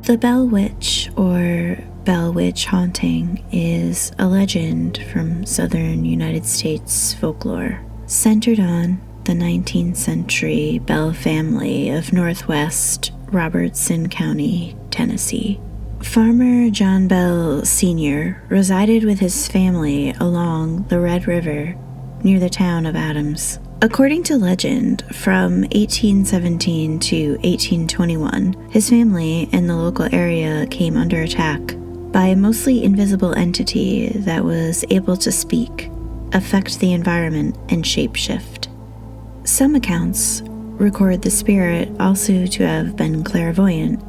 The Bell Witch, or Bell Witch haunting, is a legend from southern United States folklore, centered on the 19th century Bell family of northwest Robertson County, Tennessee. Farmer John Bell Sr. resided with his family along the Red River near the town of Adams. According to legend, from 1817 to 1821, his family and the local area came under attack by a mostly invisible entity that was able to speak, affect the environment, and shapeshift. Some accounts record the spirit also to have been clairvoyant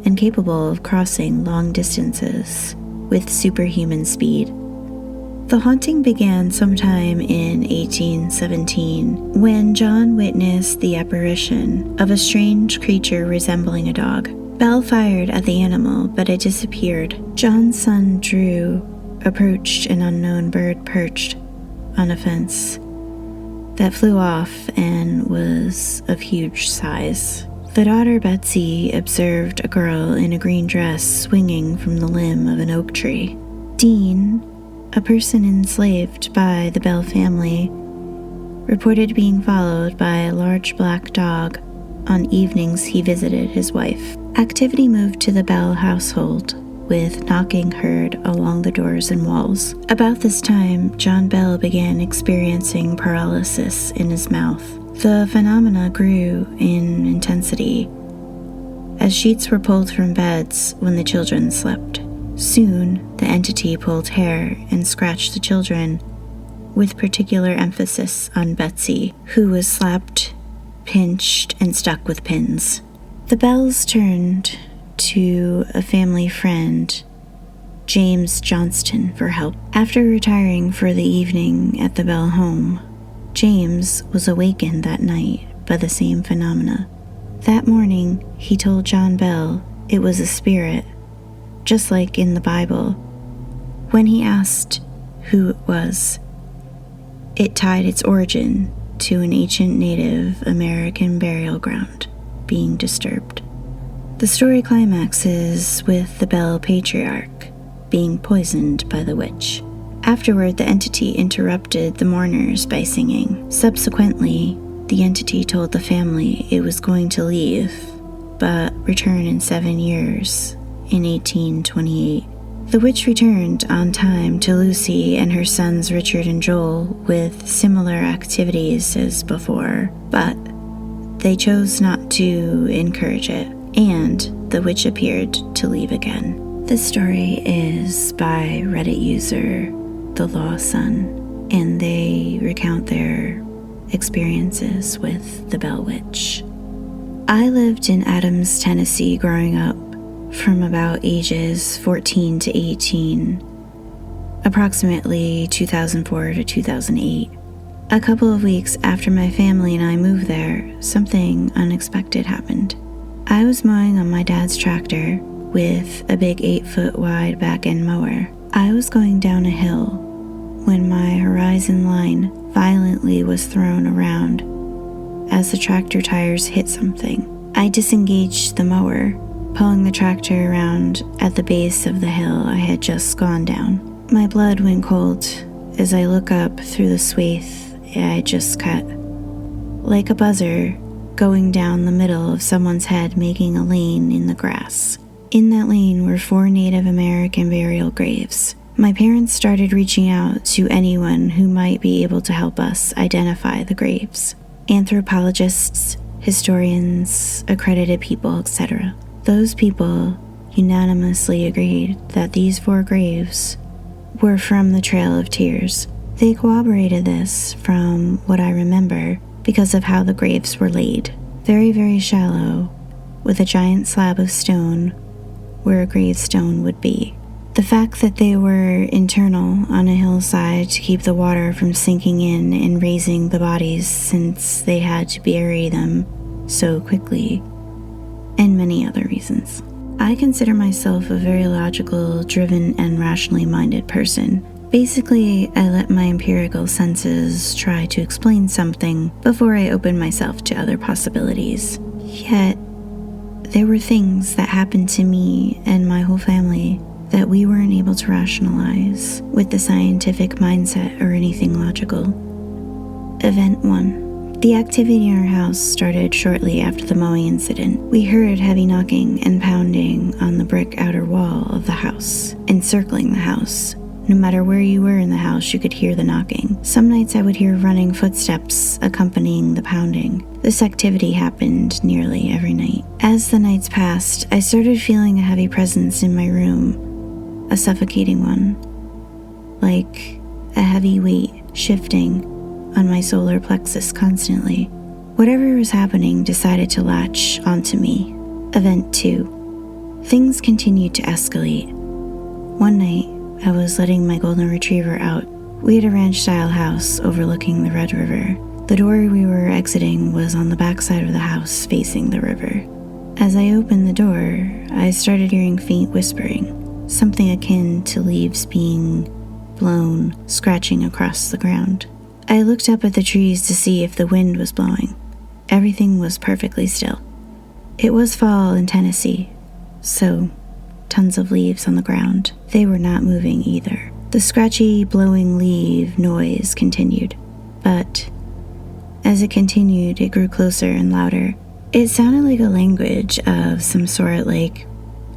and capable of crossing long distances with superhuman speed. The haunting began sometime in 1817 when John witnessed the apparition of a strange creature resembling a dog. Bell fired at the animal, but it disappeared. John's son Drew approached an unknown bird perched on a fence that flew off and was of huge size. The daughter Betsy observed a girl in a green dress swinging from the limb of an oak tree. Dean, a person enslaved by the Bell family, reported being followed by a large black dog on evenings he visited his wife. Activity moved to the Bell household, with knocking heard along the doors and walls. About this time, John Bell began experiencing paralysis in his mouth. The phenomena grew in intensity as sheets were pulled from beds when the children slept. Soon, the entity pulled hair and scratched the children, with particular emphasis on Betsy, who was slapped, pinched, and stuck with pins. The Bells turned to a family friend, James Johnston, for help. After retiring for the evening at the Bell home, James was awakened that night by the same phenomena. That morning, he told John Bell it was a spirit, just like in the Bible. When he asked who it was, it tied its origin to an ancient Native American burial ground being disturbed. The story climaxes with the Bell patriarch being poisoned by the witch. Afterward, the entity interrupted the mourners by singing. Subsequently, the entity told the family it was going to leave, but return in 7 years, in 1828. The witch returned on time to Lucy and her sons Richard and Joel with similar activities as before, but they chose not to encourage it, and the witch appeared to leave again. This story is by Reddit user The Law Sun, and they recount their experiences with the Bell Witch. I lived in Adams, Tennessee growing up from about ages 14 to 18, approximately 2004 to 2008. A couple of weeks after my family and I moved there, something unexpected happened. I was mowing on my dad's tractor with a big 8-foot wide back-end mower. I was going down a hill when my horizon line violently was thrown around as the tractor tires hit something. I disengaged the mower, pulling the tractor around at the base of the hill I had just gone down. My blood went cold as I look up through the swathe I had just cut. Like a buzzer going down the middle of someone's head, making a lane in the grass. In that lane were 4 Native American burial graves. My parents started reaching out to anyone who might be able to help us identify the graves. Anthropologists, historians, accredited people, etc. Those people unanimously agreed that these 4 graves were from the Trail of Tears. They corroborated this from what I remember because of how the graves were laid. Very, very shallow, with a giant slab of stone where a gravestone would be. The fact that they were internal on a hillside to keep the water from sinking in and raising the bodies since they had to bury them so quickly, and many other reasons. I consider myself a very logical, driven, and rationally minded person. Basically, I let my empirical senses try to explain something before I open myself to other possibilities. Yet, There were things that happened to me and my whole family that we weren't able to rationalize with the scientific mindset or anything logical. Event 1. The activity in our house started shortly after the mowing incident. We heard heavy knocking and pounding on the brick outer wall of the house, encircling the house. No matter where you were in the house, you could hear the knocking. Some nights I would hear running footsteps accompanying the pounding. This activity happened nearly every night. As the nights passed, I started feeling a heavy presence in my room, a suffocating one, like a heavy weight shifting on my solar plexus constantly. Whatever was happening decided to latch onto me. Event 2. Things continued to escalate. One night, I was letting my golden retriever out. We had a ranch-style house overlooking the Red River. The door we were exiting was on the backside of the house facing the river. As I opened the door, I started hearing faint whispering, something akin to leaves being blown, scratching across the ground. I looked up at the trees to see if the wind was blowing. Everything was perfectly still. It was fall in Tennessee, so tons of leaves on the ground. They were not moving either. The scratchy, blowing leaf noise continued, but as it continued, it grew closer and louder. It sounded like a language of some sort, like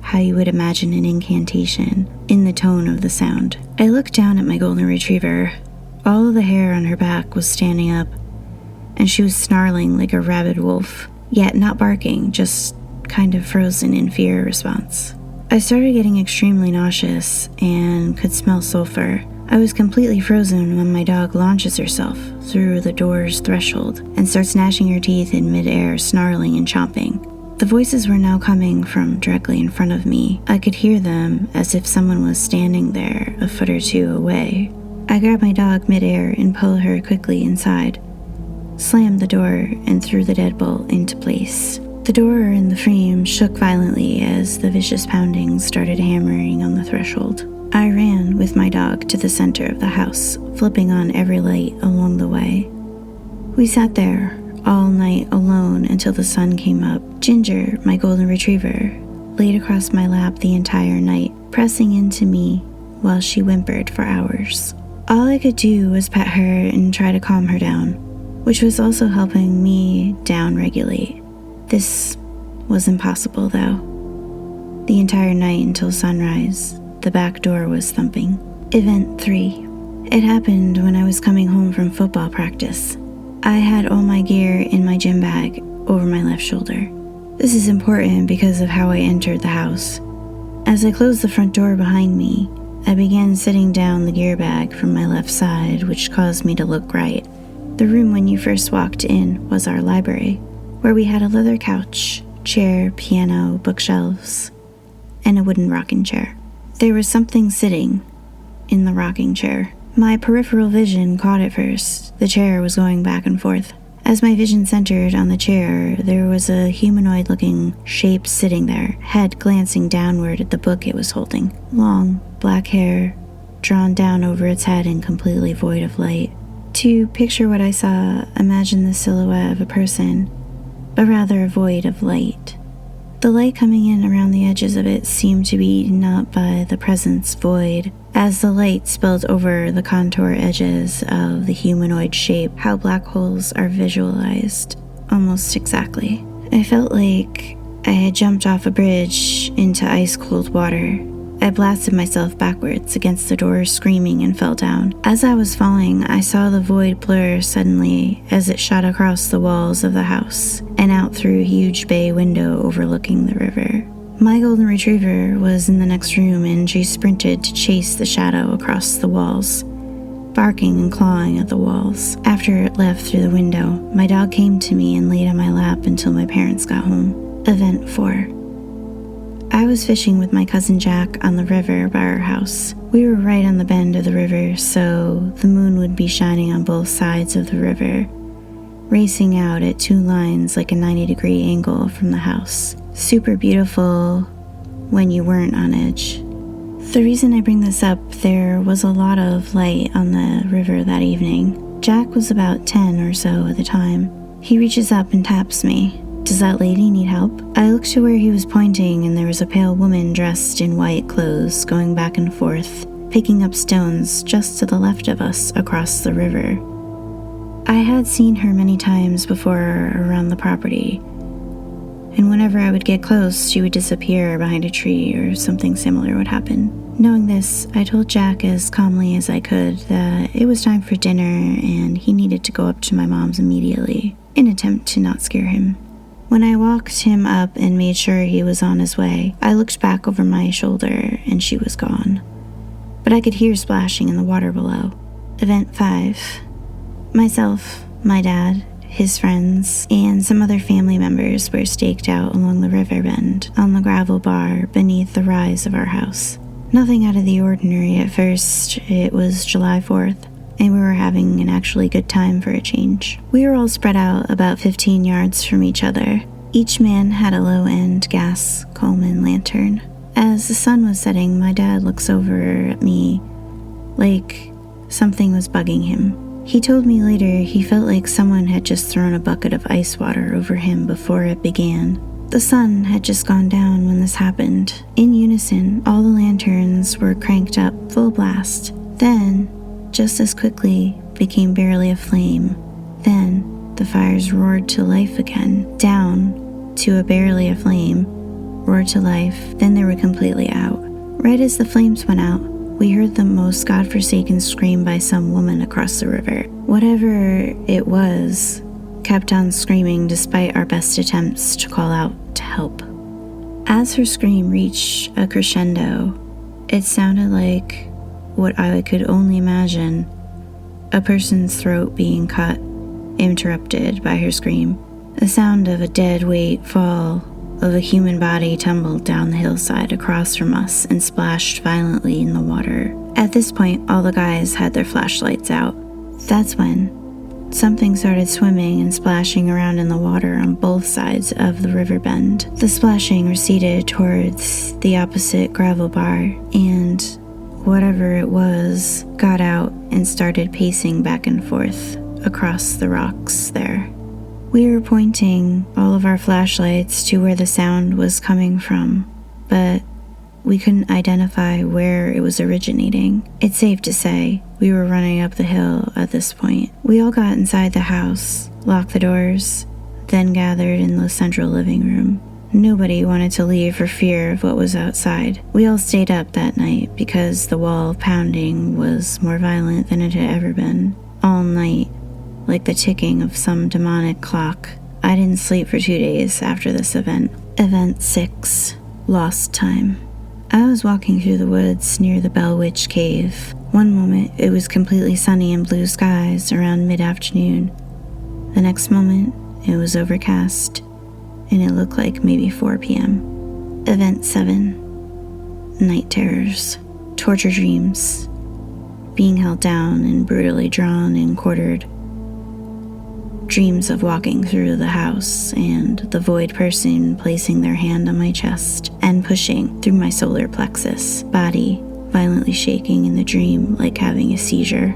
how you would imagine an incantation in the tone of the sound. I looked down at my golden retriever. All of the hair on her back was standing up, and she was snarling like a rabid wolf, yet not barking, just kind of frozen in fear response. I started getting extremely nauseous and could smell sulfur. I was completely frozen when my dog launches herself through the door's threshold and starts gnashing her teeth in midair, snarling and chomping. The voices were now coming from directly in front of me. I could hear them as if someone was standing there a foot or two away. I grabbed my dog midair and pulled her quickly inside, slammed the door, and threw the deadbolt into place. The door and the frame shook violently as the vicious pounding started hammering on the threshold. I ran with my dog to the center of the house, flipping on every light along the way. We sat there all night alone until the sun came up. Ginger, my golden retriever, laid across my lap the entire night, pressing into me while she whimpered for hours. All I could do was pet her and try to calm her down, which was also helping me down-regulate. This was impossible, though. The entire night until sunrise, the back door was thumping. Event 3. It happened when I was coming home from football practice. I had all my gear in my gym bag over my left shoulder. This is important because of how I entered the house. As I closed the front door behind me, I began sitting down the gear bag from my left side, which caused me to look right. The room when you first walked in was our library, where we had a leather couch, chair, piano, bookshelves, and a wooden rocking chair. There was something sitting in the rocking chair. My peripheral vision caught it first. The chair was going back and forth. As my vision centered on the chair, there was a humanoid-looking shape sitting there, head glancing downward at the book it was holding. Long, black hair, drawn down over its head and completely void of light. To picture what I saw, imagine the silhouette of a person, but rather void of light. The light coming in around the edges of it seemed to be eaten up by the presence void, as the light spilled over the contour edges of the humanoid shape, how black holes are visualized almost exactly. I felt like I had jumped off a bridge into ice-cold water. I blasted myself backwards against the door, screaming, and fell down. As I was falling, I saw the void blur suddenly as it shot across the walls of the house and out through a huge bay window overlooking the river. My golden retriever was in the next room, and she sprinted to chase the shadow across the walls, barking and clawing at the walls. After it left through the window, my dog came to me and laid on my lap until my parents got home. Event 4. I was fishing with my cousin Jack on the river by our house. We were right on the bend of the river, so the moon would be shining on both sides of the river, racing out at two lines like a 90-degree angle from the house. Super beautiful when you weren't on edge. The reason I bring this up, there was a lot of light on the river that evening. Jack was about 10 or so at the time. He reaches up and taps me. Does that lady need help? I looked to where he was pointing, and there was a pale woman dressed in white clothes going back and forth, picking up stones just to the left of us across the river. I had seen her many times before around the property, and whenever I would get close, she would disappear behind a tree or something similar would happen. Knowing this, I told Jack as calmly as I could that it was time for dinner and he needed to go up to my mom's immediately, in an attempt to not scare him. When I walked him up and made sure he was on his way, I looked back over my shoulder and she was gone. But I could hear splashing in the water below. Event 5. Myself, my dad, his friends, and some other family members were staked out along the river bend on the gravel bar beneath the rise of our house. Nothing out of the ordinary at first. It was July 4th, and we were having an actually good time for a change. We were all spread out about 15 yards from each other. Each man had a low-end gas Coleman lantern. As the sun was setting, my dad looks over at me like something was bugging him. He told me later he felt like someone had just thrown a bucket of ice water over him before it began. The sun had just gone down when this happened. In unison, all the lanterns were cranked up full blast. Then, just as quickly, became barely aflame. Then, the fires roared to life again, down to a barely aflame, roared to life, then they were completely out. Right as the flames went out, we heard the most godforsaken scream by some woman across the river. Whatever it was, kept on screaming despite our best attempts to call out to help. As her scream reached a crescendo, it sounded like what I could only imagine, a person's throat being cut, interrupted by her scream. The sound of a dead weight fall of a human body tumbled down the hillside across from us and splashed violently in the water. At this point, all the guys had their flashlights out. That's when something started swimming and splashing around in the water on both sides of the river bend. The splashing receded towards the opposite gravel bar, and whatever it was got out and started pacing back and forth across the rocks there. We were pointing all of our flashlights to where the sound was coming from, but we couldn't identify where it was originating. It's safe to say we were running up the hill at this point. We all got inside the house, locked the doors, then gathered in the central living room. Nobody wanted to leave for fear of what was outside. We all stayed up that night because the wall pounding was more violent than it had ever been. All night, like the ticking of some demonic clock. I didn't sleep for 2 days after this event. Event 6. Lost time. I was walking through the woods near the Bell Witch Cave. One moment, it was completely sunny and blue skies around mid-afternoon. The next moment, it was overcast, and it looked like maybe 4 p.m. Event 7. Night terrors. Torture dreams. Being held down and brutally drawn and quartered. Dreams of walking through the house and the void person placing their hand on my chest and pushing through my solar plexus, body violently shaking in the dream like having a seizure.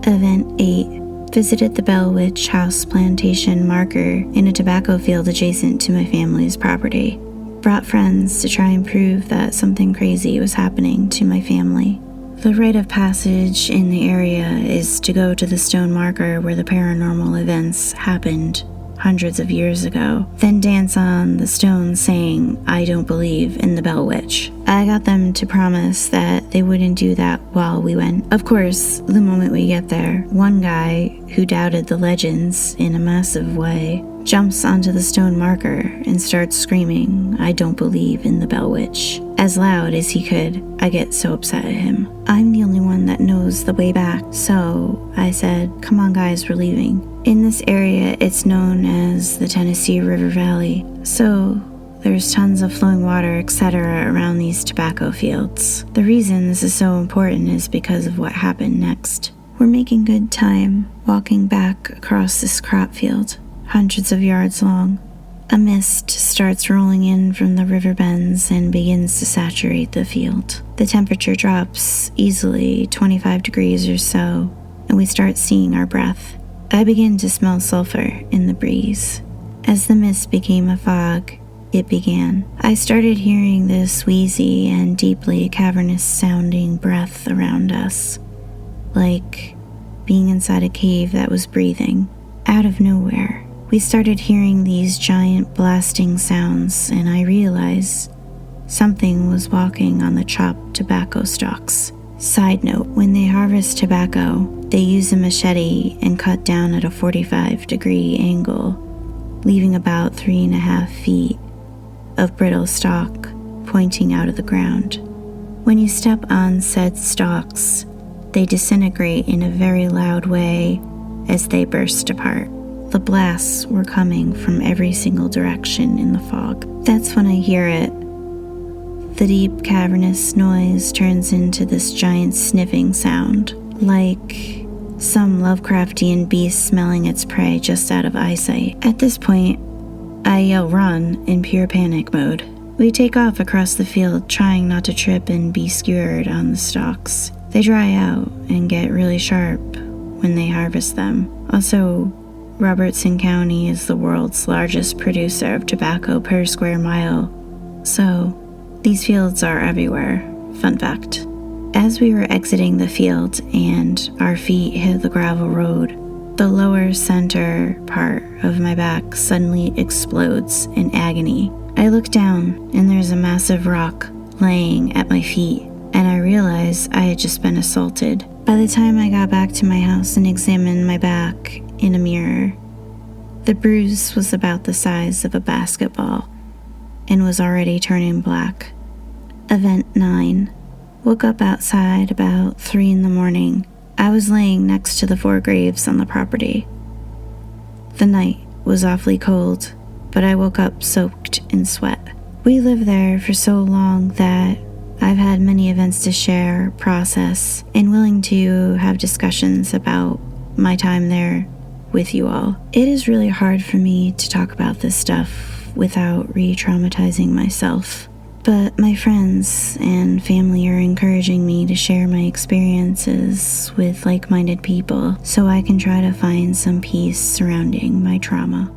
Event 8. Visited the Bell Witch House plantation marker in a tobacco field adjacent to my family's property. Brought friends to try and prove that something crazy was happening to my family. The rite of passage in the area is to go to the stone marker where the paranormal events happened hundreds of years ago, then dance on the stone saying, "I don't believe in the Bell Witch." I got them to promise that they wouldn't do that while we went. Of course, the moment we get there, one guy who doubted the legends in a massive way jumps onto the stone marker and starts screaming, "I don't believe in the Bell Witch," as loud as he could. I get so upset at him. I'm the only one that knows the way back, so I said, "Come on guys, we're leaving." In this area, it's known as the Tennessee River Valley, so there's tons of flowing water, etc. around these tobacco fields. The reason this is so important is because of what happened next. We're making good time walking back across this crop field, hundreds of yards long. A mist starts rolling in from the river bends and begins to saturate the field. The temperature drops easily 25 degrees or so, and we start seeing our breath. I begin to smell sulfur in the breeze. As the mist became a fog, it began. I started hearing this wheezy and deeply cavernous sounding breath around us, like being inside a cave that was breathing. Out of nowhere, we started hearing these giant blasting sounds, and I realized something was walking on the chopped tobacco stalks. Side note, when they harvest tobacco, they use a machete and cut down at a 45-degree angle, leaving about 3.5 feet of brittle stalk pointing out of the ground. When you step on said stalks, they disintegrate in a very loud way as they burst apart. The blasts were coming from every single direction in the fog. That's when I hear it. The deep cavernous noise turns into this giant sniffing sound, like some Lovecraftian beast smelling its prey just out of eyesight. At this point, I yell run in pure panic mode. We take off across the field, trying not to trip and be skewered on the stalks. They dry out and get really sharp when they harvest them. Also, Robertson County is the world's largest producer of tobacco per square mile, so these fields are everywhere. Fun fact. As we were exiting the field and our feet hit the gravel road, the lower center part of my back suddenly explodes in agony. I look down and there's a massive rock laying at my feet, and I realize I had just been assaulted. By the time I got back to my house and examined my back in a mirror, the bruise was about the size of a basketball and was already turning black. Event 9. Woke up outside about 3 in the morning. I was laying next to the 4 graves on the property. The night was awfully cold, but I woke up soaked in sweat. We lived there for so long that I've had many events to share, process, and willing to have discussions about my time there with you all. It is really hard for me to talk about this stuff without re-traumatizing myself. But my friends and family are encouraging me to share my experiences with like-minded people so I can try to find some peace surrounding my trauma.